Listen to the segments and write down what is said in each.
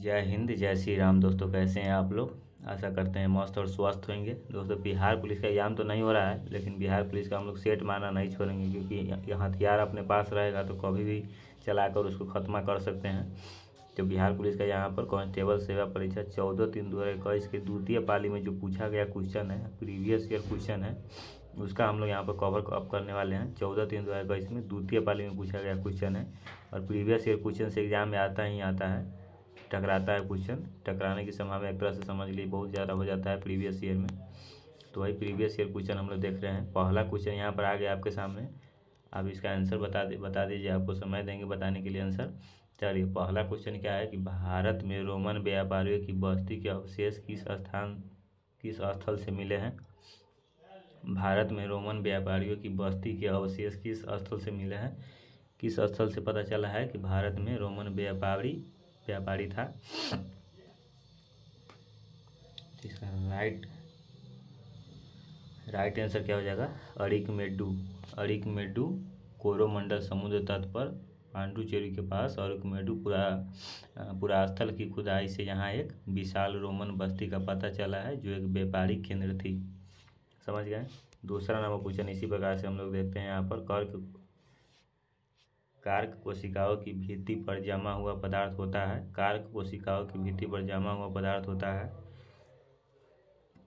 जय हिंद, जय श्री राम। दोस्तों कैसे हैं आप लोग? आशा करते हैं मस्त और स्वस्थ होंगे। दोस्तों बिहार पुलिस का एग्जाम तो नहीं हो रहा है, लेकिन बिहार पुलिस का हम लोग सेट मारना नहीं छोड़ेंगे, क्योंकि यह हथियार अपने पास रहेगा तो कभी भी चलाकर उसको खत्म कर सकते हैं। तो बिहार पुलिस का यहाँ पर कांस्टेबल सेवा परीक्षा 14/3/2021 के द्वितीय पाली में जो पूछा गया क्वेश्चन है, प्रीवियस ईयर क्वेश्चन है, उसका हम लोग यहाँ पर कवर अप करने वाले हैं। 14/3/2021 में द्वितीय पाली में पूछा गया क्वेश्चन है और प्रीवियस ईयर क्वेश्चन से एग्जाम में आता ही आता है, टकराता है क्वेश्चन। टकराने की संभावना एक तरह से समझ लीजिए बहुत ज़्यादा हो जाता है प्रीवियस ईयर में। तो वही प्रीवियस ईयर क्वेश्चन हम लोग देख रहे हैं। पहला क्वेश्चन यहाँ पर आ गया आपके सामने। आप इसका आंसर बता दीजिए, आपको समय देंगे बताने के लिए आंसर। चलिए, पहला क्वेश्चन क्या है कि भारत में रोमन व्यापारियों की बस्ती के अवशेष किस स्थल से मिले हैं? भारत में रोमन व्यापारियों की बस्ती के अवशेष किस स्थल से मिले हैं? किस स्थल से पता चला है कि भारत में रोमन व्यापारी था? इसका राइट आंसर क्या हो जाएगा? अरिकमेडु कोरोमंडल समुद्र तट पर पांडुचेरी के पास अरिकमेडु पुरास्थल की खुदाई से यहाँ एक विशाल रोमन बस्ती का पता चला है, जो एक व्यापारिक केंद्र थी। समझ गए? दूसरा नंबर क्वेश्चन इसी प्रकार से हम लोग देखते हैं यहाँ पर। कार्क कोशिकाओं की भित्ति पर जमा हुआ पदार्थ होता है। कार्क कोशिकाओं की भित्ति पर जमा हुआ पदार्थ होता है।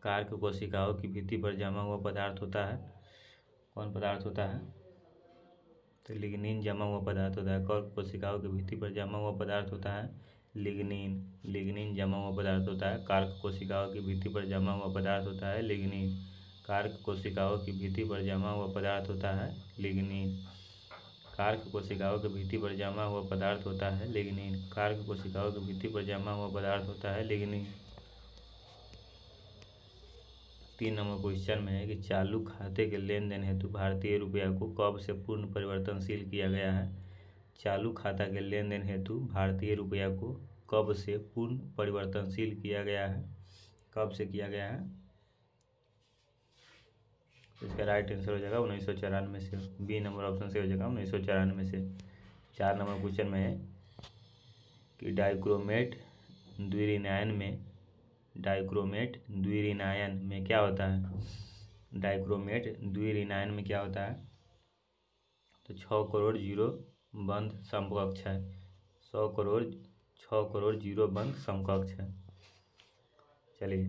कार्क कोशिकाओं की भित्ति पर जमा हुआ पदार्थ होता है। कौन पदार्थ होता है? तो लिग्निन जमा हुआ पदार्थ होता है। कार्क कोशिकाओं की भित्ति पर जमा हुआ पदार्थ होता है लिग्निन जमा हुआ पदार्थ होता है। कार्क कोशिकाओं की भित्ति पर जमा हुआ पदार्थ होता है लिग्निन। कार्क कोशिकाओं की भित्ति पर जमा हुआ पदार्थ होता है लिग्निन। कार्क कोशिकाओं की भित्ति पर जमा हुआ पदार्थ होता है लिग्निन। कार्क कोशिकाओं की भित्ति पर जमा हुआ पदार्थ होता है लिग्निन। 3 नंबर क्वेश्चन में है कि चालू खाते के लेन देन हेतु भारतीय रुपया को कब से पूर्ण परिवर्तनशील किया गया है? चालू खाता के लेन देन हेतु भारतीय रुपया को कब से पूर्ण परिवर्तनशील किया गया है? कब से किया गया है? इसका राइट आंसर हो जाएगा 1994 से। बी नंबर ऑप्शन से हो जाएगा 1994 से। 4 नंबर क्वेश्चन में है कि डाइक्रोमेट द्विरिनायन में क्या होता है? डाइक्रोमेट द्विरिनायन में क्या होता है? तो 6 करोड़ जीरो बंध समकक्ष है। 6 करोड़ जीरो बंध समकक्ष है। चलिए,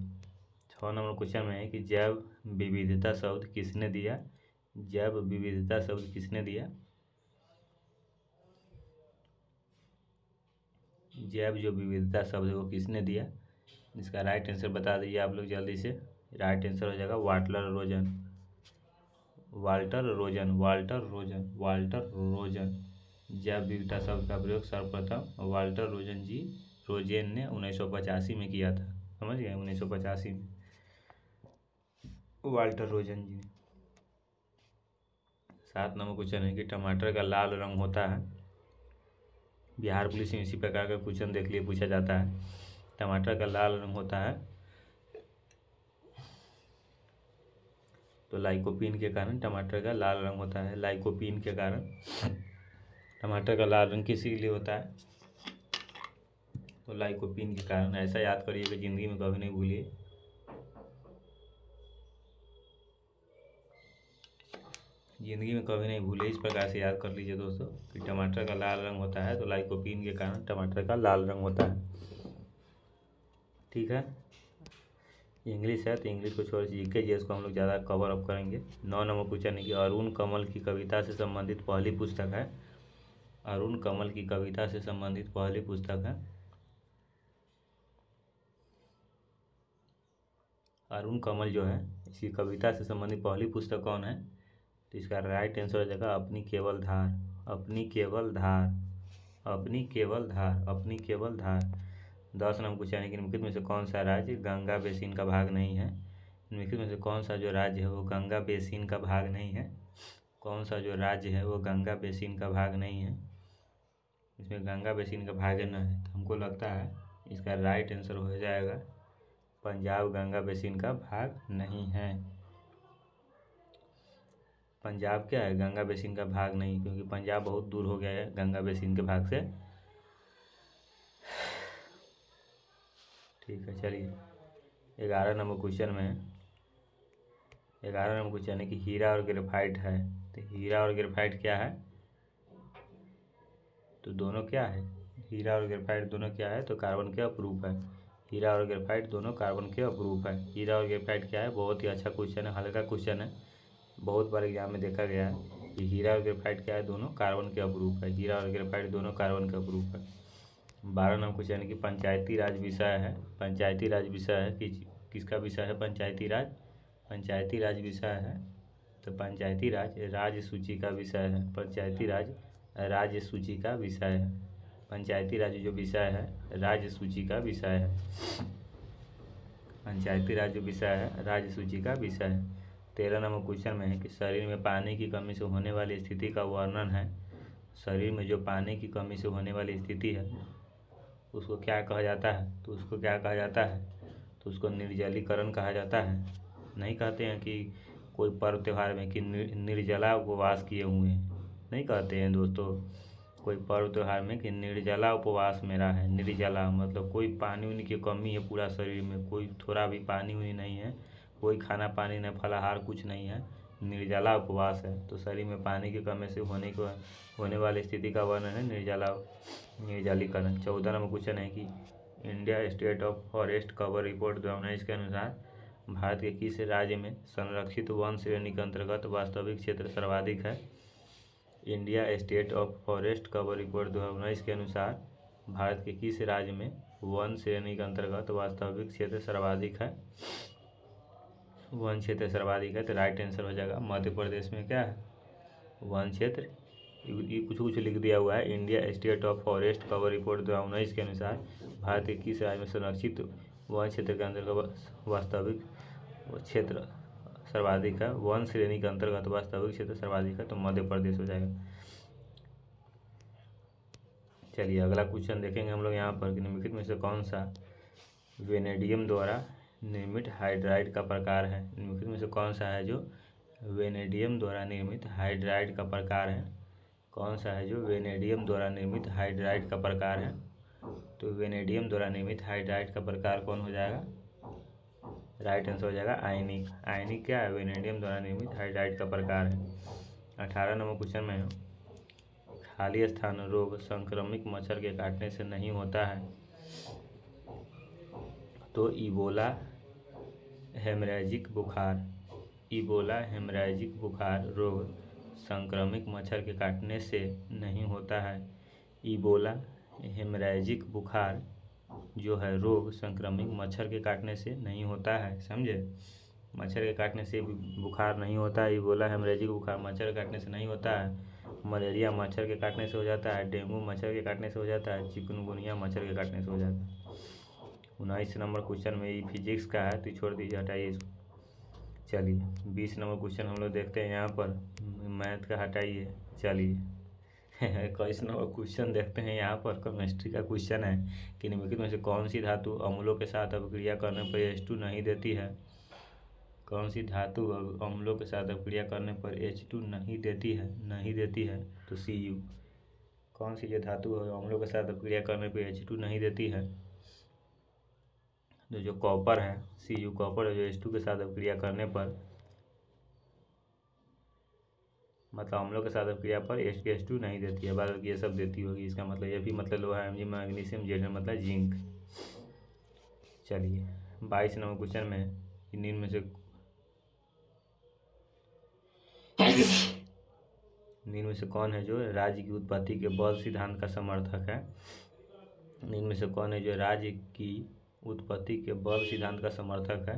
6 नंबर क्वेश्चन में है कि जैव विविधता शब्द किसने दिया? जैव विविधता शब्द किसने दिया? जैव जो विविधता शब्द है वो किसने दिया? इसका राइट आंसर बता दीजिए आप लोग जल्दी से। राइट आंसर हो जाएगा वाल्टर रोजन। जैव विविधता शब्द का प्रयोग सर्वप्रथम वाल्टर रोजेन ने 1985 में किया था। समझ गए? 1985 में वाल्टर रोजन जी ने। 7 नंबर क्वेश्चन है कि टमाटर का लाल रंग होता है। बिहार पुलिस में इसी प्रकार का क्वेश्चन देख लिए पूछा जाता है। टमाटर का लाल रंग होता है तो लाइकोपीन के कारण टमाटर का लाल रंग होता है। लाइकोपीन के कारण टमाटर का लाल रंग किसी के लिए होता है? तो लाइकोपीन के कारण। ऐसा याद करिए कि ज़िंदगी में कभी नहीं भूलिए। इस प्रकार से याद कर लीजिए दोस्तों कि टमाटर का लाल रंग होता है तो लाइकोपीन के कारण टमाटर का लाल रंग होता है। ठीक है, इंग्लिश है तो इंग्लिश को छोड़ जीके जीएस को हम लोग ज़्यादा कवर अप करेंगे। 9 नंबर क्वेश्चन है कि अरुण कमल की कविता से संबंधित पहली पुस्तक है। अरुण कमल की कविता से संबंधित पहली पुस्तक है। अरुण कमल जो है इसकी कविता से संबंधित पहली पुस्तक कौन है? तो इसका राइट आंसर हो जाएगा अपनी केवल धार। 10 नंबर क्वेश्चन है कि निम्नलिखित में से कौन सा राज्य गंगा बेसिन का भाग नहीं है? निम्नलिखित में से कौन सा जो राज्य है वो गंगा बेसिन का भाग नहीं है? कौन सा जो राज्य है वो गंगा बेसिन का भाग नहीं है? इसमें गंगा बेसिन का भाग न है तो हमको लगता है इसका राइट आंसर हो जाएगा पंजाब गंगा बेसिन का भाग नहीं है। पंजाब क्या है? गंगा बेसिन का भाग नहीं, क्योंकि पंजाब बहुत दूर हो गया है गंगा बेसिन के भाग से। ठीक है। चलिए 11 नंबर क्वेश्चन में 11 नंबर क्वेश्चन है कि हीरा और ग्रेफाइट है, तो हीरा और ग्रेफाइट क्या है, तो दोनों क्या है, हीरा और ग्रेफाइट दोनों क्या है, तो कार्बन के अपरूप है। हीरा और ग्रेफाइट दोनों कार्बन के अपरूप है। हीरा और ग्रेफाइट क्या है, बहुत ही अच्छा क्वेश्चन है, हल्का क्वेश्चन है, बहुत बार एग्जाम में देखा गया है कि हीरा और ग्रेफाइट क्या है, दोनों कार्बन के अपरूप है। हीरा और ग्रेफाइट दोनों कार्बन के अपरूप है। 12 नंबर क्वेश्चन है कि पंचायती राज विषय है। पंचायती राज विषय है कि किसका विषय है, पंचायती राज। पंचायती राज विषय है तो पंचायती राज राज्य सूची का विषय है। पंचायती राज राज्य सूची का विषय है। पंचायती राज जो विषय है राज्य सूची का विषय है। पंचायती राज जो विषय है राज्य सूची का विषय है। 13 नंबर क्वेश्चन में है कि शरीर में पानी की कमी से होने वाली स्थिति का वर्णन है। शरीर में जो पानी की कमी से होने वाली स्थिति है उसको क्या कहा जाता है, तो उसको क्या कहा जाता है, तो उसको निर्जलीकरण कहा जाता है। नहीं कहते हैं कि कोई पर्व त्यौहार में कि निर्जला उपवास किए हुए हैं, नहीं कहते हैं दोस्तों कोई पर्व त्यौहार में कि निर्जला उपवास मेरा है। निर्जला मतलब कोई पानी उनी की कमी है पूरा शरीर में, कोई थोड़ा भी पानी उनी नहीं है, कोई खाना पानी न फलाहार कुछ नहीं है, निर्जला उपवास है। तो शरीर में पानी की कमी से होने वाली स्थिति का वर्णन है निर्जलीकरण। 14 नंबर क्वेश्चन है कि India state of forest cover report 2019 के अनुसार भारत के किस राज्य में संरक्षित वन श्रेणी के अंतर्गत वास्तविक क्षेत्र सर्वाधिक है। India state of forest cover report 2019 के अनुसार भारत के किस राज्य में वन श्रेणी के अंतर्गत वास्तविक क्षेत्र सर्वाधिक है। वन क्षेत्र सर्वाधिक है तो राइट आंसर हो जाएगा मध्य प्रदेश में क्या है वन क्षेत्र। ये कुछ लिख दिया हुआ है। India state of forest cover report 2019 के अनुसार भारत के किस राज्य में संरक्षित वन क्षेत्र के अंतर्गत वास्तविक क्षेत्र सर्वाधिक है, वन श्रेणी के अंतर्गत वास्तविक क्षेत्र सर्वाधिक है, तो मध्य प्रदेश हो जाएगा। चलिए अगला क्वेश्चन देखेंगे हम लोग यहाँ पर कि निम्नलिखित में से कौन सा वेनेडियम द्वारा निर्मित हाइड्राइड का प्रकार है। निम्नलिखित में से कौन सा है जो वेनेडियम द्वारा निर्मित हाइड्राइड का प्रकार है। कौन सा है जो वेनेडियम द्वारा निर्मित हाइड्राइड का प्रकार है, तो वेनेडियम द्वारा निर्मित हाइड्राइड का प्रकार कौन हो जाएगा, राइट आंसर हो जाएगा आयनिक। आयनिक क्या है, वेनेडियम द्वारा निर्मित हाइड्राइड का प्रकार है। 18 नंबर क्वेश्चन में है खाली स्थान रोग संक्रमित मच्छर के काटने से नहीं होता है, तो इबोला हेमरेजिक बुखार रोग संक्रमित मच्छर के काटने से नहीं होता है। इबोला हेमरेजिक बुखार जो है रोग संक्रमित मच्छर के काटने से नहीं होता है, समझे। मच्छर के काटने से बुखार नहीं होता है। इबोला हेमरेजिक बुखार मच्छर के काटने से नहीं होता है। मलेरिया मच्छर के काटने से हो जाता है। डेंगू मच्छर के काटने से हो जाता है। चिकनगुनिया मच्छर के काटने से हो जाता है। 19 नंबर क्वेश्चन में ये फिजिक्स का है तो छोड़ दीजिए, हटाइए इसको। चलिए 20 नंबर क्वेश्चन हम लोग देखते हैं यहाँ पर, मैथ का हटाइए। चलिए 21 नंबर क्वेश्चन देखते हैं यहाँ पर, केमिस्ट्री का क्वेश्चन है कि निम्नलिखित में से कौन सी धातु अम्लों के साथ अभिक्रिया करने पर H2 नहीं देती है। कौन सी धातु अम्लों के साथ अभिक्रिया करने पर H2 नहीं देती है, तो Cu। कौन सी जो धातु अम्लों के साथ अभिक्रिया करने पर H2 नहीं देती है, तो जो कॉपर है Cu कॉपर है जो H2 के साथ अभिक्रिया करने पर मतलब अम्लों के साथ अभिक्रिया पर H2 नहीं देती है, बल्कि ये सब देती होगी। इसका मतलब ये भी मतलब लोहा एमजी मैग्नीशियम Zn मतलब जिंक। चलिए 22 नंबर क्वेश्चन में निम्न में से कौन है जो राज्य की उत्पत्ति के बल सिद्धांत का समर्थक है। निम्न में से कौन है जो राज्य की उत्पत्ति के बल सिद्धांत का समर्थक है।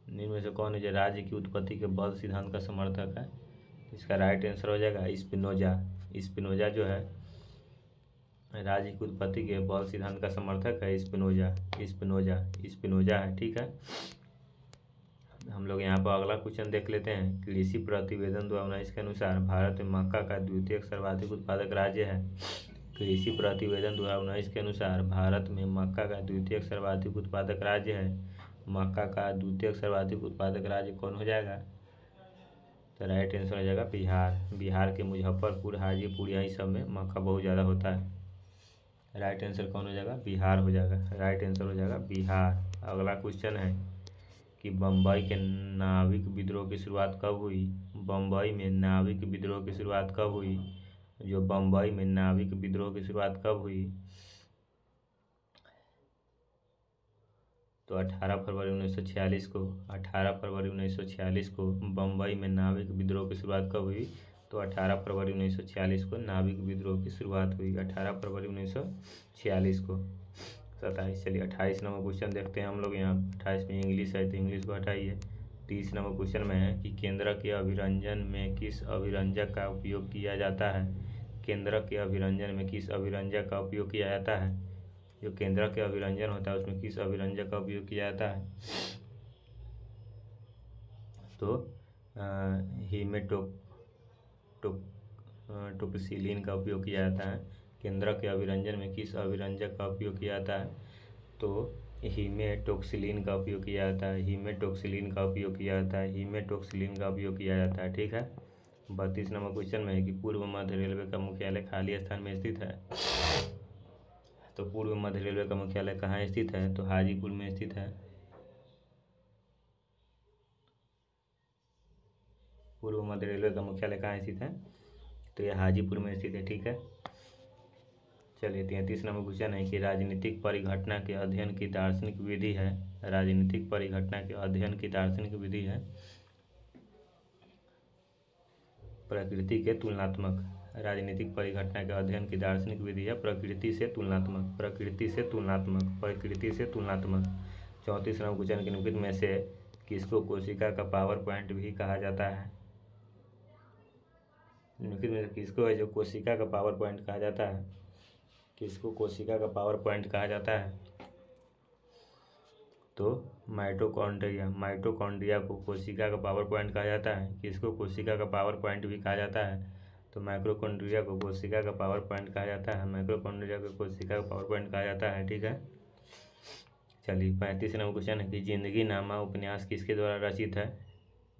निम्न में से कौन है जो राज्य की उत्पत्ति के बल सिद्धांत का समर्थक है, इसका राइट आंसर हो जाएगा स्पिनोजा। स्पिनोजा जो है राज्य की उत्पत्ति के बल सिद्धांत का समर्थक है स्पिनोजा है, ठीक है। हम लोग यहाँ पर अगला क्वेश्चन देख लेते हैं। कृषि प्रतिवेदन 2019 के अनुसार भारत में मक्का का द्वितीय सर्वाधिक उत्पादक राज्य है। कृषि प्रतिवेदन 2019 के अनुसार भारत में मक्का का द्वितीय सर्वाधिक उत्पादक राज्य है। मक्का का द्वितीय सर्वाधिक उत्पादक राज्य कौन हो जाएगा, तो राइट आंसर हो जाएगा बिहार। बिहार के मुजफ्फरपुर, हाजीपुर, यही सब में मक्का बहुत ज़्यादा होता है। राइट आंसर कौन हो जाएगा? बिहार हो जाएगा। राइट आंसर हो जाएगा बिहार। अगला क्वेश्चन है कि बम्बई के नाविक विद्रोह की शुरुआत कब हुई? बम्बई में नाविक विद्रोह की शुरुआत कब हुई? जो बम्बई में नाविक विद्रोह की शुरुआत कब हुई? तो 18 फरवरी 1946 को। 18 फरवरी 1946 को बम्बई में नाविक विद्रोह की शुरुआत कब हुई? तो 18 फरवरी 1946 को नाविक विद्रोह की शुरुआत हुई। 18 फरवरी 1946 को। 27। चलिए 28 नंबर क्वेश्चन देखते हैं हम लोग। यहाँ 28 में इंग्लिश है तो इंग्लिश को हटाइए। 30 नंबर क्वेश्चन में है कि केंद्र के अभिरंजन में किस अभिरंजक का उपयोग किया जाता है? केंद्र के अभिरंजन में किस अभिरंजक का उपयोग किया जाता है? जो केंद्र के अभिरंजन होता है उसमें किस अभिरंजक का उपयोग किया जाता है? तो टोक्सिलिन का उपयोग किया जाता है। केंद्र के अभिरंजन में किस अभिरंजक का उपयोग किया जाता है? तो हीमेटोक्सिलिन का उपयोग किया जाता है। हीमेटोक्सिलिन का उपयोग किया जाता है। हीमेटोक्सिलिन का उपयोग किया जाता है। ठीक है। 32 नंबर क्वेश्चन में है कि पूर्व मध्य रेलवे का मुख्यालय खाली स्थान में स्थित है। तो पूर्व मध्य रेलवे का मुख्यालय कहाँ स्थित है? तो हाजीपुर में स्थित है। पूर्व मध्य रेलवे का मुख्यालय कहाँ स्थित है? तो यह हाजीपुर में स्थित है। ठीक है। चलिए 33 नंबर क्वेश्चन है कि राजनीतिक परिघटना के अध्ययन की दार्शनिक विधि है। राजनीतिक परिघटना के अध्ययन की दार्शनिक विधि है प्रकृति के तुलनात्मक। राजनीतिक परिघटना के अध्ययन की दार्शनिक विधि है प्रकृति से तुलनात्मक। प्रकृति से तुलनात्मक। प्रकृति से तुलनात्मक। 34 नंबर क्वेश्चन के निम्नलिखित में से किसको कोशिका का पावर पॉइंट भी कहा जाता है? निम्नलिखित में से किसको है जो कोशिका का पावर पॉइंट कहा जाता है? किसको कोशिका का पावर पॉइंट कहा जाता है? तो माइटोकॉन्ड्रिया। माइटोकॉन्ड्रिया को कोशिका का पावर पॉइंट कहा जाता है। किसको कोशिका का पावर पॉइंट भी कहा जाता है? तो माइक्रोकॉन्ड्रिया को कोशिका का पावर पॉइंट कहा जाता है। माइक्रोकॉन्ड्रिया को कोशिका का पावर पॉइंट कहा जाता है। ठीक है। चलिए 35 नंबर क्वेश्चन है कि जिंदगी नामा उपन्यास किसके द्वारा रचित है?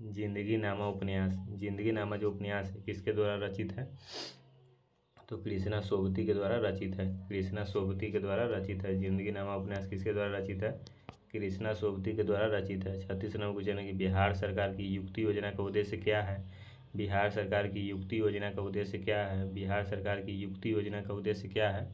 जिंदगी नामा उपन्यास। जिंदगी नामा जो उपन्यास है किसके द्वारा रचित है? तो कृष्णा सोबती के द्वारा रचित है। कृष्णा सोबती के द्वारा रचित है। जिंदगी नामा उपन्यास किसके द्वारा रचित है? कृष्णा सोबती के द्वारा रचित है। 36 नंबर क्वेश्चन है कि बिहार सरकार की युक्ति योजना का उद्देश्य क्या है? बिहार सरकार की युक्ति योजना का उद्देश्य क्या है? बिहार सरकार की युक्ति योजना का उद्देश्य क्या है?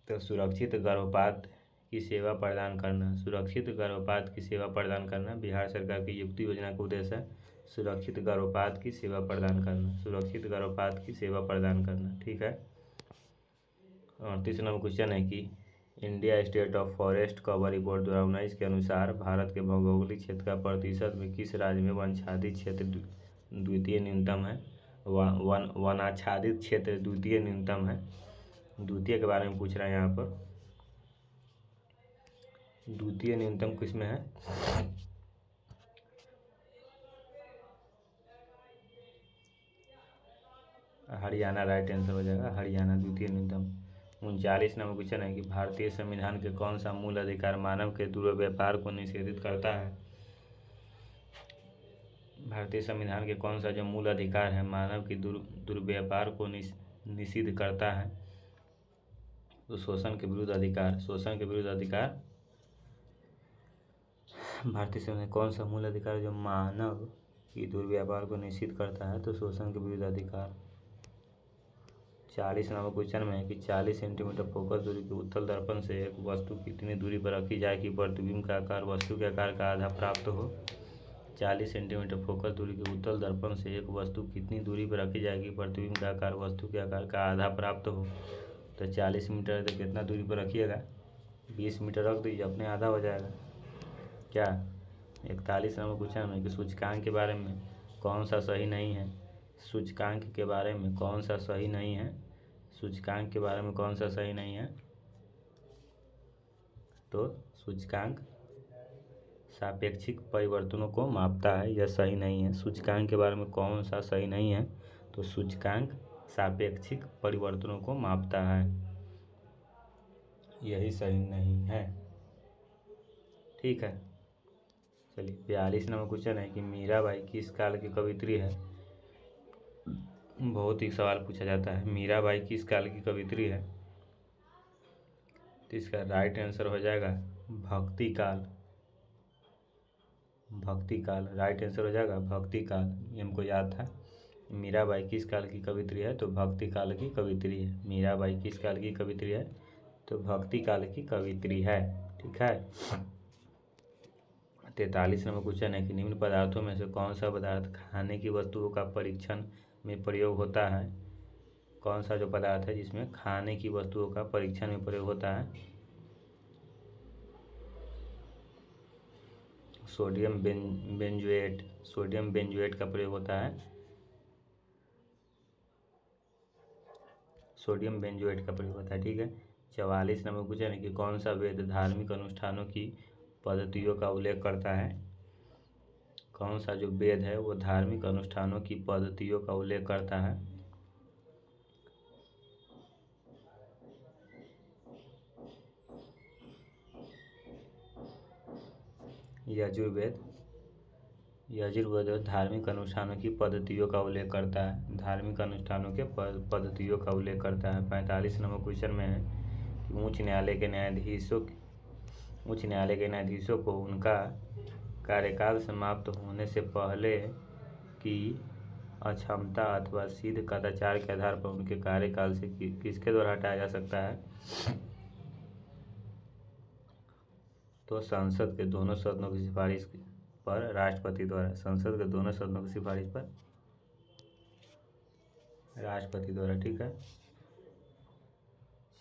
तो सुरक्षित गर्भपात की सेवा प्रदान करना। सुरक्षित गर्भपात की सेवा प्रदान करना बिहार सरकार की युक्ति योजना का उद्देश्य है। सुरक्षित गर्भपात की सेवा प्रदान करना। सुरक्षित गर्भपात की सेवा प्रदान करना। ठीक है। 38 नंबर क्वेश्चन है कि India state of forest cover report 2019 के अनुसार भारत के भौगोलिक क्षेत्र का प्रतिशत में किस राज्य में वनाच्छादित क्षेत्र द्वितीय न्यूनतम है? वनाच्छादित क्षेत्र द्वितीय न्यूनतम है। द्वितीय के बारे में पूछ रहा है यहाँ पर। द्वितीय न्यूनतम किस में है? हरियाणा राइट आंसर हो जाएगा। हरियाणा द्वितीय न्यूनतम। 39 नंबर क्वेश्चन है कि भारतीय संविधान के कौन सा मूल अधिकार मानव के दुर्व्यवहार को निषेधित करता है? भारतीय संविधान के कौन सा जो मूल अधिकार है मानव की दुर्व्यवहार को निषिद्ध करता है? तो शोषण के विरुद्ध अधिकार। शोषण के विरुद्ध अधिकार। भारतीय संविधान कौन सा मूल अधिकार जो मानव की दुर्व्यवहार को निषिद्ध करता है? तो शोषण के विरुद्ध अधिकार। 40 नंबर क्वेश्चन में है कि 40 सेंटीमीटर फोकस दूरी के उत्तल दर्पण से एक वस्तु कितनी दूरी पर रखी जाए कि प्रतिबिंब का आकार वस्तु के आकार का आधा प्राप्त हो? 40 सेंटीमीटर फोकस दूरी के उत्तल दर्पण से एक वस्तु कितनी दूरी पर रखी जाएगी प्रतिबिंब का आकार वस्तु के आकार का आधा प्राप्त हो? तो 40 मीटर है तो कितना दूरी पर रखिएगा? 20 मीटर रख दीजिए, अपने आधा हो जाएगा क्या? 41 नंबर क्वेश्चन में कि सूचकांक के बारे में कौन सा सही नहीं है? सूचकांक के बारे में कौन सा सही नहीं है? सूचकांक के बारे में कौन सा सही नहीं है? तो सूचकांक सापेक्षिक परिवर्तनों को मापता है, यह सही नहीं है। सूचकांक के बारे में कौन सा सही नहीं है? तो सूचकांक सापेक्षिक परिवर्तनों को मापता है, यही सही नहीं है। ठीक है। चलिए 42 नंबर क्वेश्चन है कि मीराबाई किस काल की कवित्री है। बहुत ही सवाल पूछा जाता है, मीराबाई किस काल की कवित्री है। तो इसका राइट आंसर हो जाएगा भक्ति काल। भक्ति काल राइट आंसर हो जाएगा भक्ति काल। ये हमको याद था। मीराबाई किस काल की कवित्री है, तो भक्ति काल की कवित्री है। मीराबाई किस काल की कवित्री है, तो भक्ति काल की कवित्री है। ठीक है। 43 नंबर क्वेश्चन है कि निम्न पदार्थों में से कौन सा पदार्थ खाने की वस्तुओं का परीक्षण में प्रयोग होता है। कौन सा जो पदार्थ है जिसमें खाने की वस्तुओं का परीक्षण में प्रयोग होता है। सोडियम बेंजोएट, सोडियम बेंजोएट का प्रयोग होता है। सोडियम बेंजोएट का प्रयोग होता है। ठीक है। 44 नंबर क्वेश्चन है कि कौन सा वेद धार्मिक अनुष्ठानों की पद्धतियों का उल्लेख करता है। कौन सा जो वेद है वो धार्मिक अनुष्ठानों की पद्धतियों का उल्लेख करता है। यजुर्वेद। यजुर्वेद धार्मिक अनुष्ठानों की पद्धतियों का उल्लेख करता है। धार्मिक अनुष्ठानों के पद्धतियों का उल्लेख करता है। 45 नंबर क्वेश्चन में है कि उच्च न्यायालय के न्यायाधीशों को उनका कार्यकाल समाप्त होने से पहले की अक्षमता अथवा सिद्ध कदाचार के आधार पर उनके कार्यकाल से किसके द्वारा हटाया जा सकता है। तो संसद के दोनों सदनों की सिफारिश पर राष्ट्रपति द्वारा। संसद के दोनों सदनों की सिफारिश पर राष्ट्रपति द्वारा। ठीक है।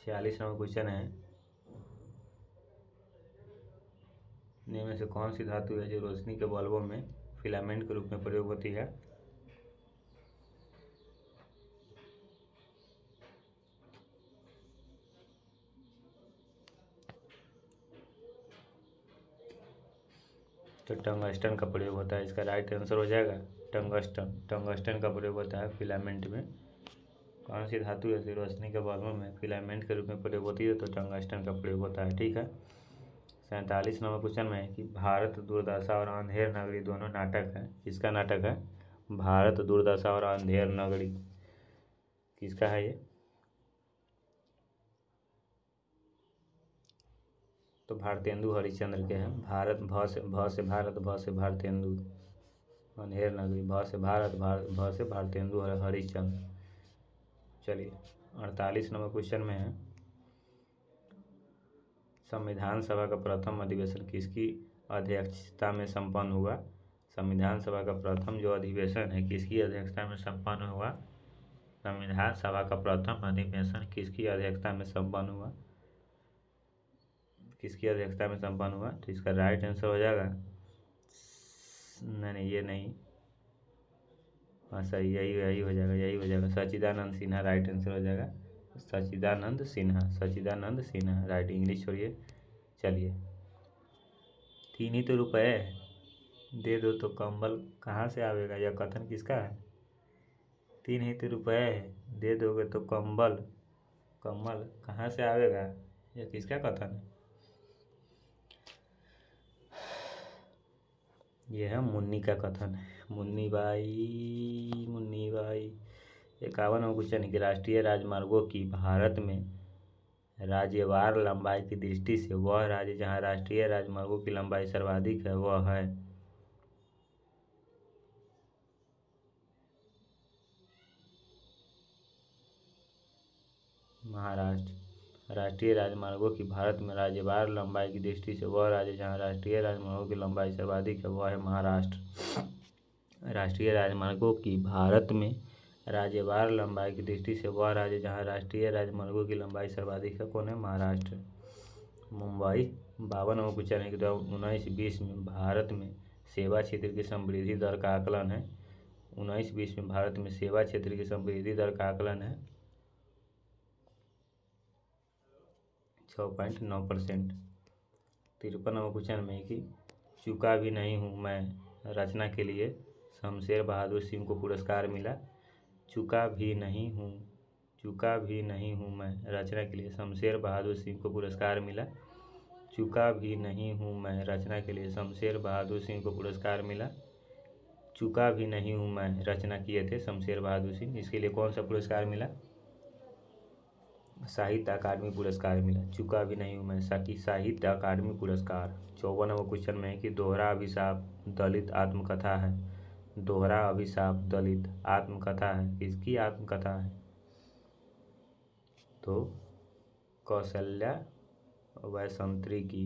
46 नंबर क्वेश्चन है निम्न में से कौन सी धातु है जो रोशनी के बल्बों में फिलामेंट के रूप में प्रयोग होती है। तो टंगस्टन का प्रयोग होता है। इसका राइट आंसर हो जाएगा टंगस्टन। टंगस्टन का प्रयोग होता है फिलामेंट में। कौन सी धातु है रोशनी के बल्बों में फिलामेंट के रूप में प्रयोग होती है, तो टंगस्टन का प्रयोग होता है। ठीक है। 47 नंबर क्वेश्चन में है कि भारत दुर्दशा और अंधेर नगरी दोनों नाटक है। किसका नाटक है। भारत दुर्दशा और अंधेर नगरी किसका है ये, तो भारतेंदु हरिश्चंद्र के हैं। भारत भ से भारत, भ से भारतेंदु, अंधेर नगरी, भ से भारत, भ से भारतेंदु हरिश्चंद्र। चलिए 48 नंबर क्वेश्चन में है संविधान सभा का प्रथम अधिवेशन किसकी अध्यक्षता में संपन्न हुआ। संविधान सभा का प्रथम जो अधिवेशन है किसकी अध्यक्षता में संपन्न हुआ। संविधान सभा का प्रथम अधिवेशन किसकी अध्यक्षता में संपन्न हुआ। किसकी अध्यक्षता में संपन्न हुआ, तो इसका राइट आंसर हो जाएगा नहीं ये नहीं, हाँ सही यही हो जाएगा सच्चिदानंद सिन्हा राइट आंसर हो जाएगा। सच्चिदानंद सिन्हा राइट। इंग्लिश छोड़िए। चलिए 3 ही तो रुपए दे दो तो कंबल कहाँ से आवेगा, यह कथन किसका है। 3 ही तो रुपए दे दोगे तो कंबल कहाँ से आवेगा, यह किसका कथन है। यह है मुन्नी का कथन है। मुन्नी बाई। 51 नंबर क्वेश्चन है कि राष्ट्रीय राजमार्गों की भारत में राज्यवार लंबाई की दृष्टि से वह राज्य जहां राष्ट्रीय राजमार्गों की लंबाई सर्वाधिक है वह है। महाराष्ट्र। राष्ट्रीय राजमार्गों की भारत में राज्यवार लंबाई की दृष्टि से वह राज्य जहां राष्ट्रीय राजमार्गों की लंबाई सर्वाधिक है वह है महाराष्ट्र। राष्ट्रीय राजमार्गों की भारत में राज्यवार लंबाई की दृष्टि से वह राज्य जहां राष्ट्रीय राजमार्गों की लंबाई सर्वाधिक है कौन है, महाराष्ट्र। मुंबई। 52 नंबर क्वेश्चन है कि 19-20 में भारत में सेवा क्षेत्र की समृद्धि दर का आकलन है। 19-20 में भारत में सेवा क्षेत्र की समृद्धि दर का आकलन है 6.9%। 53 नंबर क्वेश्चन में कि चूका भी नहीं हूँ मैं रचना के लिए शमशेर बहादुर सिंह को पुरस्कार मिला। चूका भी नहीं हूँ मैं रचना के लिए शमशेर बहादुर सिंह को पुरस्कार मिला। चूका भी नहीं हूँ मैं रचना के लिए शमशेर बहादुर सिंह को पुरस्कार मिला। चूका भी नहीं हूँ मैं रचना किए थे शमशेर बहादुर सिंह, इसके लिए कौन सा पुरस्कार मिला? साहित्य अकादमी पुरस्कार मिला। चूका भी नहीं हूँ मैं साहित्य अकादमी पुरस्कार। 54वां क्वेश्चन में है कि दोहरा अभिशाप दलित आत्मकथा है। दोहरा अभिशाप दलित आत्मकथा है, किसकी आत्मकथा है? तो कौशल्या वैसंत्री की।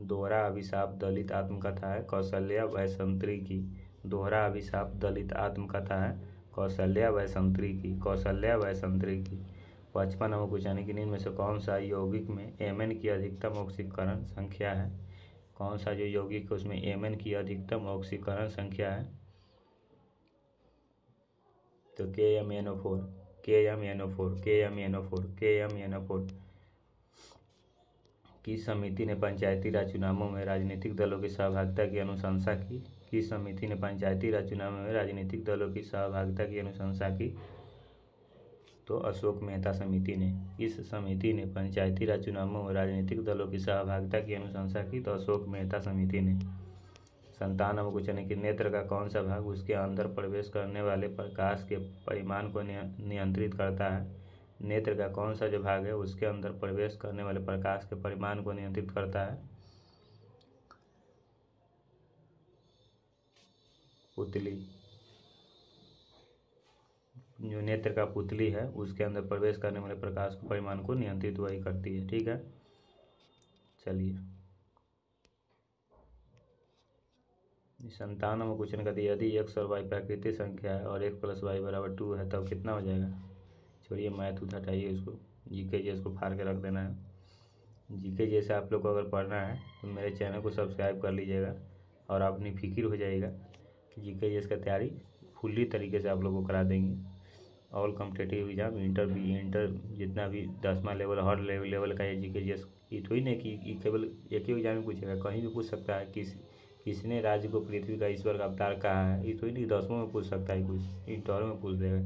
दोहरा अभिशाप दलित आत्मकथा है कौशल्या वैसंत्री की। दोहरा अभिशाप दलित आत्मकथा है कौशल्या वैसंत्री की। कौशल्या वैसंत्री की। 55वां क्वेश्चन है कि निम्न में से कौन सा यौगिक में एमएन की अधिकतम ऑक्सीकरण संख्या है? कौन सा जो यौगिक है उसमें एमएन की अधिकतम ऑक्सीकरण संख्या है? तो KMnO4 KMnO4 KMnO4 KMnO4। किस समिति ने पंचायती राज चुनावों में राजनीतिक दलों की सहभागिता की अनुशंसा की? किस समिति ने पंचायती राज चुनावों में राजनीतिक दलों की सहभागिता की अनुशंसा की? तो अशोक मेहता समिति ने। इस समिति ने पंचायती राज चुनावों में राजनीतिक दलों की सहभागिता की अनुशंसा की, तो अशोक मेहता समिति ने। 57वां क्वेश्चन है कि नेत्र का कौन सा भाग उसके अंदर प्रवेश करने वाले प्रकाश के परिमाण को नियंत्रित करता है? नेत्र का कौन सा जो भाग है उसके अंदर प्रवेश करने वाले प्रकाश के परिमाण को नियंत्रित करता है? पुतली। जो नेत्र का पुतली है उसके अंदर प्रवेश करने वाले प्रकाश के परिमाण को नियंत्रित वही करती है। ठीक है, चलिए 57वां क्वेश्चन कहते हैं यदि x और y प्राकृतिक संख्या है और x + y = 2 है तब कितना हो जाएगा? छोड़िए मैथ उठ हटाइए, इसको जीके जी इसको फाड़ के रख देना है। जीके जैसे आप लोग को अगर पढ़ना है तो मेरे चैनल को सब्सक्राइब कर लीजिएगा और अपनी फिक्र हो जाएगा कि जीके जी का तैयारी फुल्ली तरीके से आप लोग को करा देंगे। ऑल कॉम्पिटिटिव एग्जाम इंटर जितना भी 10वां लेवल हर लेवल का ये जीके जी ये थोड़ी नहीं कि केवल एक ही एग्जाम में पूछेगा, कहीं भी पूछ सकता है। किसने राज्य को पृथ्वी का ईश्वर का अवतार कहा है, ये थोड़ी नहीं 10वां में पूछ सकता है, कुछ इंटर में पूछ देगा,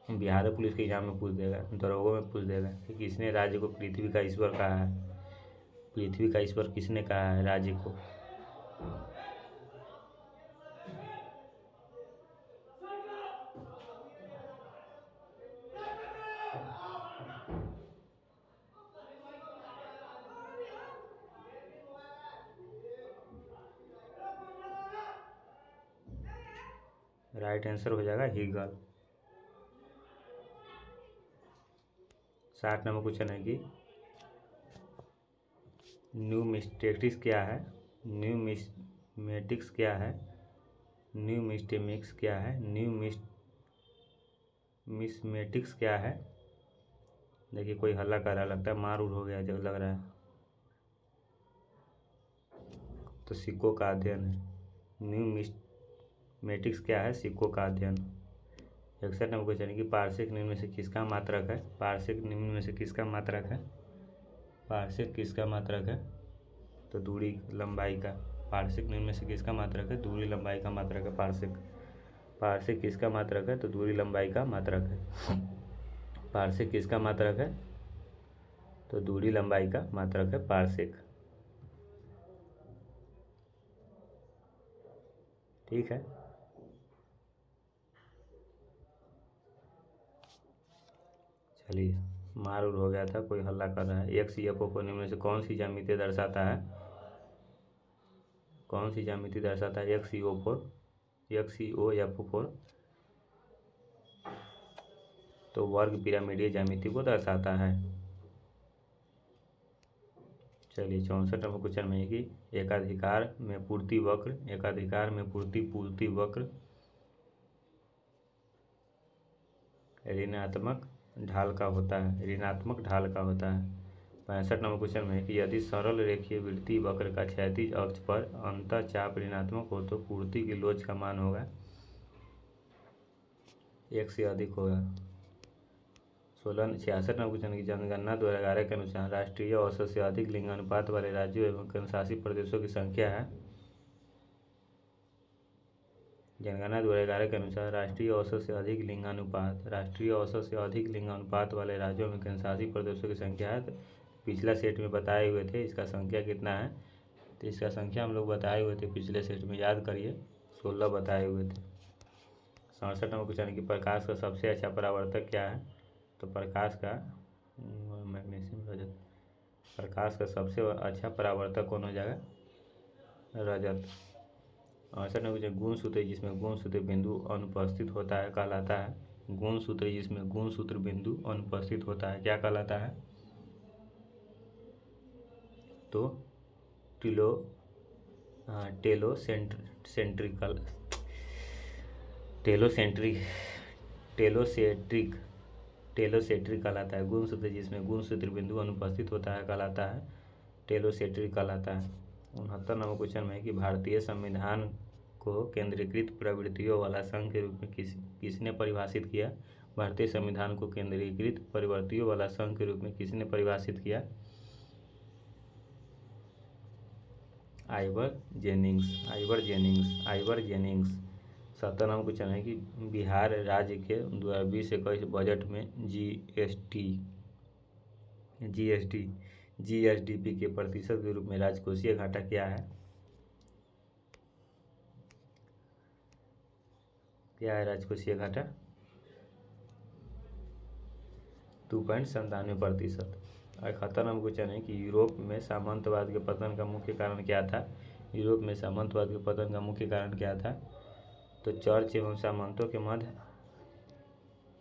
बिहार पुलिस के एग्जाम में पूछ देगा, दरोगा में पूछ देगा कि किसने राज्य को पृथ्वी का ईश्वर कहा है। पृथ्वी का ईश्वर किसने कहा है राज्य को? राइट आंसर हो जाएगा हीगल। 60 नंबर क्वेश्चन है कि न्यूमिस्टेटिक्स क्या है? न्यूमिस्मेटिक्स क्या है? न्यूमिस्टेमिक्स क्या है? न्यूमिस्मेटिक्स क्या है? देखिए कोई हल्ला कर रहा, लगता है मार उड़ हो गया जब लग रहा है, तो सिक्कों का अध्ययन है। न्यूमिस्मेटिक्स क्या है? सिक्कों का अध्ययन। 61 नंबर क्वेश्चन है कि पार्शिक निम्न में से किसका मात्रक है? पार्शिक निम्न में से किसका मात्रक है? पार्शिक किसका मात्रक है? तो दूरी लंबाई का। पार्शिक निम्न में से किसका मात्रक है? दूरी लंबाई का मात्रक है पार्शिक। पार्शिक किसका मात्रक है? तो दूरी लंबाई का मात्रक है। पार्शिक किसका मात्रक है? तो दूरी लंबाई का मात्रक है पार्शिक। ठीक है, चलिए मार उड़ हो गया था, कोई हल्ला कर रहा है। XCFO को निम्न में से कौन सी ज्यामिति दर्शाता है? कौन सी ज्यामिति दर्शाता है? XCOFO4 तो वर्ग पिरामिडीय ज्यामिति को दर्शाता है। चलिए 64 नंबर क्वेश्चन में है कि एकाधिकार में पूर्ति वक्र ऋणात्मक ढाल का होता है। 65 नंबर क्वेश्चन में है कि यदि सरल रेखीय वृत्तीय वक्र का क्षैतिज अक्ष पर अंतःचाप ऋणात्मक हो तो पूर्ति की लोच का मान होगा 1 से अधिक होगा। 66 नंबर क्वेश्चन की जनगणना 2011 के अनुसार राष्ट्रीय औसत से अधिक लिंगानुपात वाले राज्यों एवं केंद्रशासित प्रदेशों की संख्या है। जनगणना 2011 के अनुसार राष्ट्रीय औसत से अधिक लिंगानुपात वाले राज्यों में केंद्रशासित प्रदेशों की संख्या है पिछला सेट में बताए हुए थे इसका संख्या कितना है, तो इसका संख्या हम लोग बताए हुए थे पिछले सेट में, याद करिए 16 बताए हुए थे। 67 नंबर क्वेश्चन कि प्रकाश का सबसे अच्छा परावर्तक क्या है, तो प्रकाश का मैग्नीशियम रजत, प्रकाश का सबसे अच्छा परावर्तक कौन हो जाएगा, रजत। 68 नंबर क्वेश्चन गुणसूत्र जिसमें गुणसूत्र बिंदु अनुपस्थित होता है कहलाता है, गुणसूत्र जिसमें गुणसूत्र बिंदु अनुपस्थित होता है क्या कहलाता है, तो टेलोसेट्रिक कहलाता है। गुणसूत्र जिसमें गुणसूत्र बिंदु अनुपस्थित होता है कहलाता है टेलोसेट्रिक कहलाता है। 69 नंबर क्वेश्चन में है कि भारतीय संविधान को केंद्रीकृत प्रवृत्तियों वाला संघ के रूप में किसने परिभाषित किया, भारतीय संविधान को केंद्रीकृत प्रवृत्तियों वाला संघ के रूप में किसने परिभाषित किया, आइवर जेनिंग्स। 70 नंबर क्वेश्चन है कि बिहार राज्य के 2020-21 बजट में जीएसडीपी के प्रतिशत के रूप में राजकोषीय घाटा क्या है, क्या है राजकोषीय घाटा, 2.97%। 71 नंबर क्वेश्चन है कि यूरोप में सामंतवाद के पतन का मुख्य कारण क्या था, यूरोप में सामंतवाद के पतन का मुख्य कारण क्या था, तो चर्च एवं सामंतों के मध्य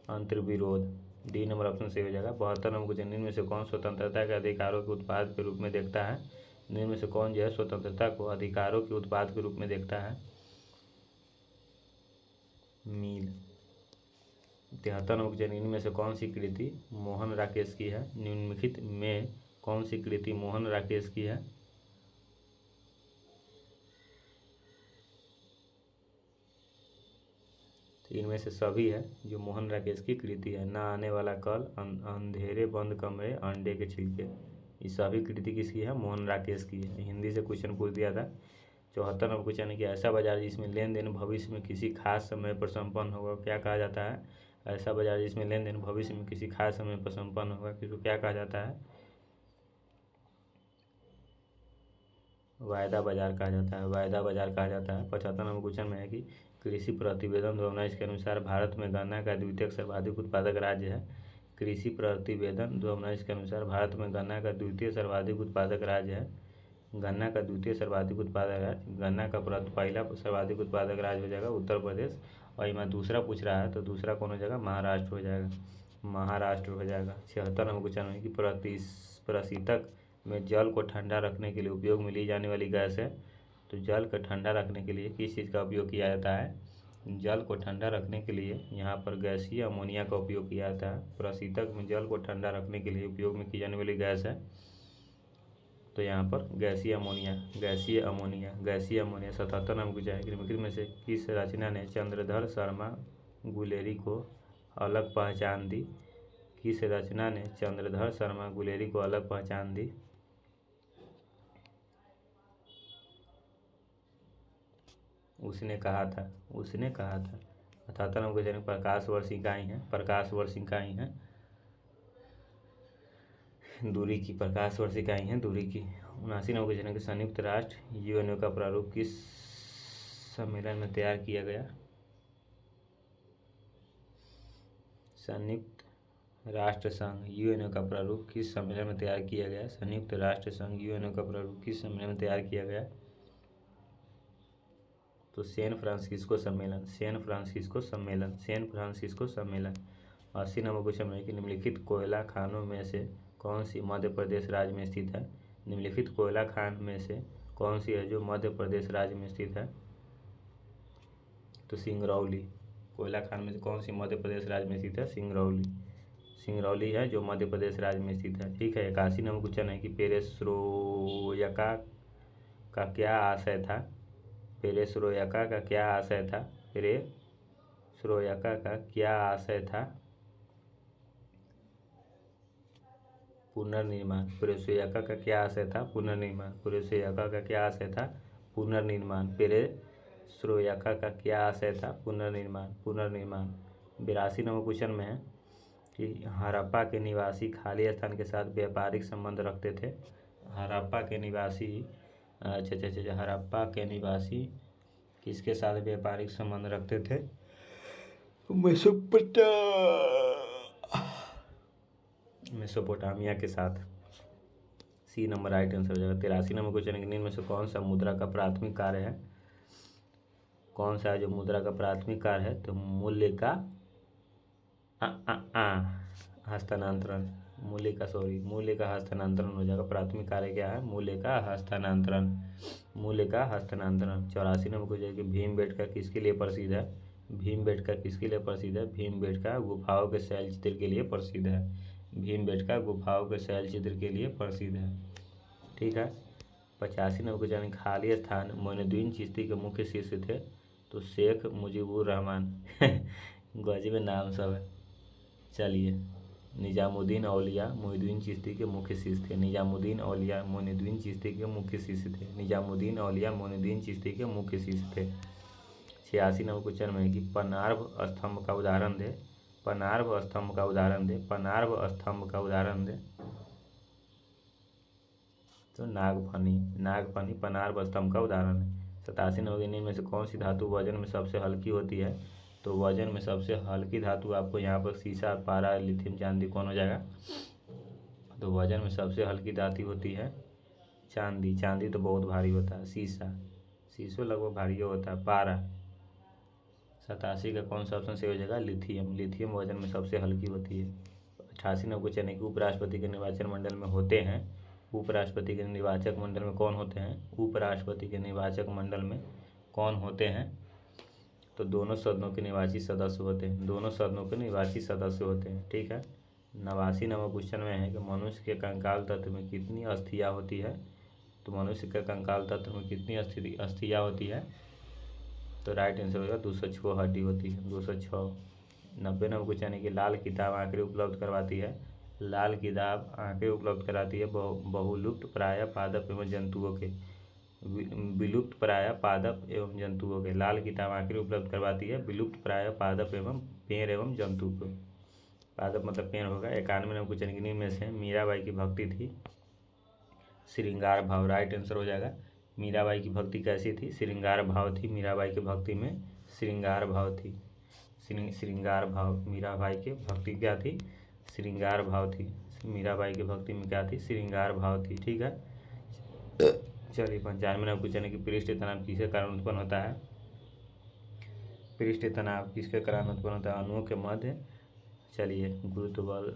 अंतर्विरोध, डी नंबर ऑप्शन सही हो जाएगा। 72 नंबर क्वेश्चन निम्न में से कौन स्वतंत्रता के अधिकारों के उत्पाद के रूप में देखता है, निम्न में से कौन जो है स्वतंत्रता को अधिकारों के उत्पाद के रूप में देखता है, मील। 73 नंबर क्वेश्चन इनमें से कौन सी कृति मोहन राकेश की है, निम्नलिखित में कौन सी कृति मोहन राकेश की है, तो इनमें से सभी है जो मोहन राकेश की कृति है। ना आने वाला कल, अंधेरे बंद कमरे, अंडे के छिलके, ये सभी कृति किसकी है, मोहन राकेश की है। हिंदी से क्वेश्चन पूछ दिया था। 74 नंबर क्वेश्चन है कि ऐसा बाजार जिसमें लेन देन भविष्य में किसी खास समय पर संपन्न होगा क्या कहा जाता है, ऐसा बाजार जिसमें लेन देन भविष्य में किसी खास समय पर संपन्न होगा किसको क्या कहा जाता है, वायदा बाजार कहा जाता है, वायदा बाजार कहा जाता है। 75 नंबर क्वेश्चन में है कि कृषि प्रतिवेदन 2019 के अनुसार भारत में गन्ना का द्वितीय सर्वाधिक उत्पादक राज्य है, कृषि प्रतिवेदन 2019 के अनुसार भारत में गन्ना का द्वितीय सर्वाधिक उत्पादक राज्य है, गन्ना का द्वितीय सर्वाधिक उत्पादक राज्य, गन्ना का पहला सर्वाधिक उत्पादक राज्य हो जाएगा उत्तर प्रदेश, और यहाँ दूसरा पूछ रहा है तो दूसरा कौन हो जाएगा, महाराष्ट्र हो जाएगा, महाराष्ट्र हो जाएगा। 76 नंबर क्वेश्चन है कि प्रशीतक में जल को ठंडा रखने के लिए उपयोग में ली जाने वाली गैस है, तो जल को ठंडा रखने के लिए किस चीज़ का उपयोग किया जाता है, जल को ठंडा रखने के लिए यहाँ पर गैसीय अमोनिया का उपयोग किया जाता है। प्रशीतक में जल को ठंडा रखने के लिए उपयोग में की जाने वाली गैस है, तो यहाँ पर गैसीय अमोनिया। 77 नंबर पूछा है कि निम्नलिखित में से किस रचना ने चंद्रधर शर्मा गुलेरी को अलग पहचान दी, किस रचना ने चंद्रधर शर्मा गुलेरी को अलग पहचान दी, उसने कहा था। 78 नंबर क्वेश्चन प्रकाश वर्ष इकाई है दूरी की, प्रकाश वर्ष इकाई है दूरी की। 79 नंबर क्वेश्चन कि संयुक्त राष्ट्र यूएनओ का प्रारूप किस सम्मेलन में तैयार किया गया, संयुक्त राष्ट्र संघ यूएनओ का प्रारूप किस सम्मेलन में तैयार किया गया, संयुक्त राष्ट्र संघ यूएनओ का प्रारूप किस सम्मेलन में तैयार किया गया, तो सैन फ्रांसिस्को सम्मेलन। 80 नंबर क्वेश्चन में कि निम्नलिखित कोयला खानों में से कौन सी मध्य प्रदेश राज्य में स्थित है, निम्नलिखित कोयला खान में से कौन सी है जो मध्य प्रदेश राज्य में स्थित है, तो सिंगरौली। कोयला खान में से कौन सी मध्य प्रदेश राज्य में स्थित है, सिंगरौली है जो मध्य प्रदेश राज्य में स्थित है। ठीक है। 81 नंबर क्वेश्चन है कि पेरेस्ट्रोयका का क्या आशय था, पेरेस्ट्रोयका का क्या आशय था, पेरेस्ट्रोयका का क्या आशय था, पुनर्निर्माण। पेरेस्ट्रोयका का क्या आशय था, पुनर्निर्माण। पेरेस्ट्रोयका का क्या आशय था, पुनर्निर्माण। पेरेस्ट्रोयका का क्या आशय था, पुनर्निर्माण। 82 नंबर क्वेश्चन में है कि हड़प्पा के निवासी खाली स्थान के साथ व्यापारिक संबंध रखते थे। हड़प्पा के निवासी अच्छा हड़प्पा के निवासी किसके साथ व्यापारिक संबंध रखते थे? मेसोपोटामिया के साथ। सी नंबर राइट आंसर हो जाएगा। 83 नंबर क्वेश्चन, निम्न में से कौन सा मुद्रा का प्राथमिक कार्य है? कौन सा है जो मुद्रा का प्राथमिक कार्य है? तो मूल्य का हस्तांतरण, मूल्य का हस्तांतरण हो जाएगा। प्राथमिक कार्य क्या है? मूल्य का हस्तांतरण, मूल्य का हस्तांतरण। 84 नंबर को जाएगी, भीमबेटका किसके लिए प्रसिद्ध है? भीमबेटका किसके लिए प्रसिद्ध है? भीमबेटका गुफाओं के शैल चित्र के लिए प्रसिद्ध है। भीमबेटका गुफाओं के शैल चित्र के लिए प्रसिद्ध है। ठीक है। 85 नंबर को जाएंगे, खाली स्थान मोइनुद्दीन चिश्ती के मुख्य शिष्य थे। तो शेख मुजीबुर रहमान गजब नाम सब है। चलिए, निजामुद्दीन औलिया मोइनुद्दीन चिश्ती के मुख्य शिष्य थे। निजामुद्दीन औलिया मोइनुद्दीन चिश्ती के मुख्य शिष्य थे। निजामुद्दीन औलिया मोइनुद्दीन चिश्ती के मुख्य शिष्य थे। 86 नंबर क्वेश्चन में कि पनार्व स्तंभ का उदाहरण दे। पनार्व स्तंभ का उदाहरण दे। पनार्व स्तंभ का उदाहरण दे। तो नागफनी पनार्व स्तंभ का उदाहरण है। 87 नंबर में से कौन सी धातु वजन में सबसे हल्की होती है? तो वजन में सबसे हल्की धातु आपको यहाँ पर सीसा, पारा, लिथियम, चांदी कौन हो जाएगा? तो वजन में सबसे हल्की धातु होती है चांदी। चांदी तो बहुत भारी होता है। शीशो लगभग भारी होता है। पारा। 87 का कौन सा ऑप्शन सही हो जाएगा? लिथियम वजन में सबसे हल्की होती है। 88 नंबर क्वेश्चन है कि उपराष्ट्रपति के निर्वाचन मंडल में होते हैं। उपराष्ट्रपति के निर्वाचक मंडल में कौन होते हैं? उपराष्ट्रपति के निर्वाचक मंडल में कौन होते हैं? तो दोनों सदनों के निर्वाचित सदस्य होते हैं। दोनों सदनों के निर्वाचित सदस्य होते हैं। ठीक है। 89 नंबर क्वेश्चन में है कि मनुष्य के कंकाल तंत्र में कितनी अस्थियाँ होती है? तो मनुष्य के कंकाल तंत्र में कितनी अस्थियाँ होती है? तो राइट आंसर होगा 206 हड्डी होती है। 206। 90 नंबर क्वेश्चन है कि लाल किताब आंकड़े उपलब्ध करवाती है। लाल किताब आंकड़े उपलब्ध कराती है बहुलुप्त प्राय पादप एवं जंतुओं के। विलुप्त प्राय पादप एवं जंतुओं के। लाल किताब आंकड़े उपलब्ध करवाती है विलुप्त प्राय पादप एवं पेड़ एवं जंतु को। पादप मतलब पेड़ होगा। 91 नंबर क्वेश्चन की निम्न में से मीराबाई की भक्ति थी श्रृंगार भाव। राइट आंसर हो जाएगा। मीराबाई की भक्ति कैसी थी? श्रृंगार भाव थी। मीराबाई की भक्ति में श्रृंगार भाव थी। श्रृंगार भाव। मीराबाई की भक्ति क्या थी? श्रृंगार भाव थी। मीराबाई की भक्ति में क्या थी? श्रृंगार भाव थी। ठीक है। चलिए, 95 नंबर क्वेश्चन है कि पृष्ठ तनाव किसके कारण उत्पन्न होता है? पृष्ठ तनाव किसके कारण उत्पन्न होता है? अणुओं के मध्य। चलिए, गुरुत्व बल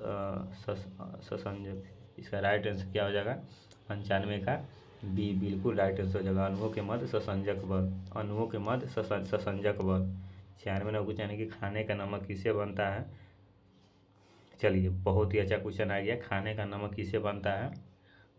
ससंजक। इसका राइट आंसर क्या हो जाएगा? 95 का बी बिल्कुल राइट आंसर हो जाएगा। अणुओं के मध्य ससंजक बल। अणुओं के मध्य ससंजक बल। 96 नंबर क्वेश्चन है कि खाने का नमक किससे बनता है? चलिए, बहुत ही अच्छा क्वेश्चन आ गया। खाने का नमक किससे बनता है?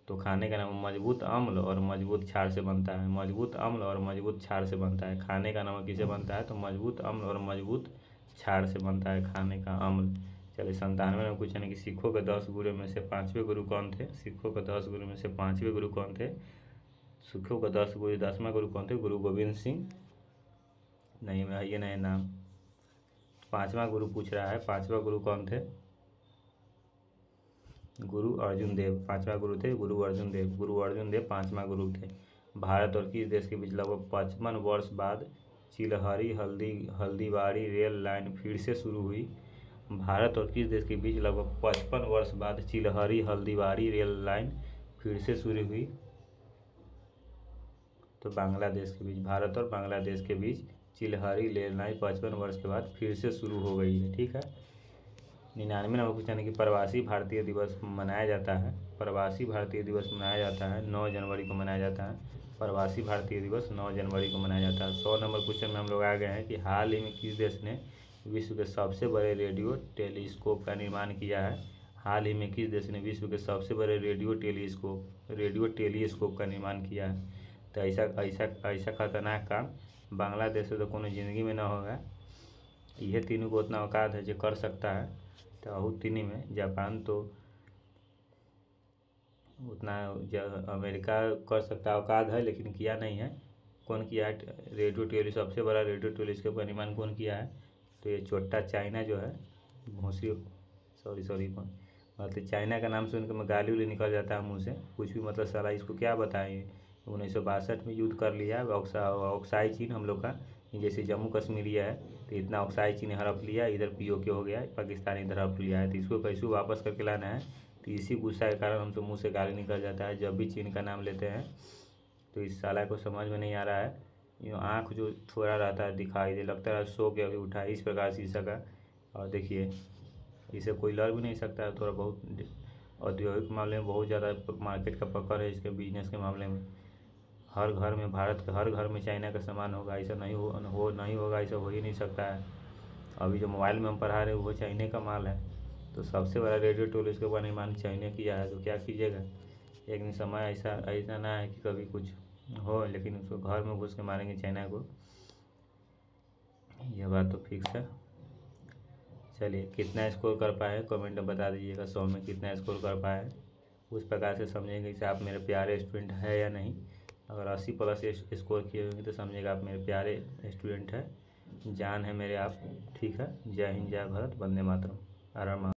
तो खाने का नमक मजबूत अम्ल और मजबूत क्षार से बनता है। मजबूत अम्ल और मजबूत क्षार से बनता है। खाने का नमक किससे बनता है? तो मजबूत अम्ल और मजबूत क्षार से बनता है खाने का अम्ल। चलिए, 97 में क्वेश्चन है कि सिखों के 10 गुरु में से 5वें गुरु कौन थे? सिखों के 10 गुरु में से 5वें गुरु कौन थे? सिखों के 10 गुरु 10वां गुरु कौन थे? गुरु गोविंद सिंह। नहीं, मैं ये नए नाम। 5वां गुरु पूछ रहा है। 5वां गुरु कौन थे? गुरु अर्जुन देव। 5वां गुरु थे गुरु अर्जुन देव। गुरु अर्जुन देव 5वां गुरु थे। भारत और किस देश के बीच लगभग 55 वर्ष बाद चिलहरी हल्दीबाड़ी रेल लाइन फिर से शुरू हुई? भारत और किस देश के बीच लगभग 55 वर्ष बाद चिलहरी हल्दीबाड़ी रेल लाइन फिर से शुरू हुई? तो बांग्लादेश के बीच। भारत और बांग्लादेश के बीच चिलहरी रेल लाइन 55 वर्ष के बाद फिर से शुरू हो गई है। ठीक है। 99 नंबर क्वेश्चन है कि प्रवासी भारतीय दिवस मनाया जाता है। प्रवासी भारतीय दिवस मनाया जाता है 9 जनवरी को मनाया जाता है। प्रवासी भारतीय दिवस 9 जनवरी को मनाया जाता है। 100 नंबर क्वेश्चन में हम लोग आ गए हैं कि हाल ही में किस देश ने विश्व के सबसे बड़े रेडियो टेलीस्कोप का निर्माण किया है? हाल ही में किस देश ने विश्व के सबसे बड़े रेडियो टेलीस्कोप का निर्माण किया है? तो ऐसा खतरनाक काम बांग्लादेश से तो कोनो जिंदगी में ना होगा। यह तीनों को उतना औकात है जो कर सकता है। तो तीनों में जापान तो उतना अमेरिका कर सकता औकात है, लेकिन किया नहीं है। कौन किया है? सबसे बड़ा रेडियो टेलीस्कोप का निर्माण कौन किया है? तो ये छोटा चाइना जो है, घोंसी सॉरी मतलब चाइना का नाम सुन के मैं गाली उली निकल जाता है मुँह से कुछ भी, मतलब साला इसको क्या बताएं। 1962 में युद्ध कर लिया, ऑक्साई चीन हम लोग का, जैसे जम्मू कश्मीरिया है तो इतना ऑक्साई चीन हड़प लिया, इधर POK हो गया, पाकिस्तान इधर हड़प लिया है, तो इसको कैसे वापस करके लाना है। तो इसी गुस्सा के कारण हमसे मुँह से गाली निकल जाता है जब भी चीन का नाम लेते हैं। तो इस साला को समझ में नहीं आ रहा है, ये आँख जो थोड़ा रहता है दिखाई दे, लगता है सो के अभी उठा है, इस प्रकार शीशा का। और देखिए इसे कोई लड़ भी नहीं सकता है, थोड़ा बहुत औद्योगिक मामले में बहुत ज़्यादा मार्केट का पकड़ है इसके, बिजनेस के मामले में। हर घर में, भारत के हर घर में चाइना का सामान होगा, ऐसा नहीं होगा, ऐसा हो ही नहीं सकता है। अभी जो मोबाइल में हम पढ़ा रहे हैं वो चाइना का माल है, तो सबसे बड़ा रेडियो टोल इसके ऊपर नहीं मान चाइना किया है, तो क्या कीजिएगा। एक दिन समय ऐसा ना है कि कभी कुछ हो, लेकिन उसको घर में घुस के मारेंगे चाइना को, यह बात तो फिक्स है। चलिए कितना स्कोर कर पाए कमेंट में बता दीजिएगा, 100 में कितना स्कोर कर पाए, उस प्रकार से समझेंगे कि आप मेरे प्यारे स्टूडेंट है या नहीं। अगर 80+ स्कोर किए होंगे तो समझिएगा आप मेरे प्यारे स्टूडेंट हैं, जान है मेरे आप। ठीक है, जय हिंद, जय भारत, वंदे मातरम, आराम।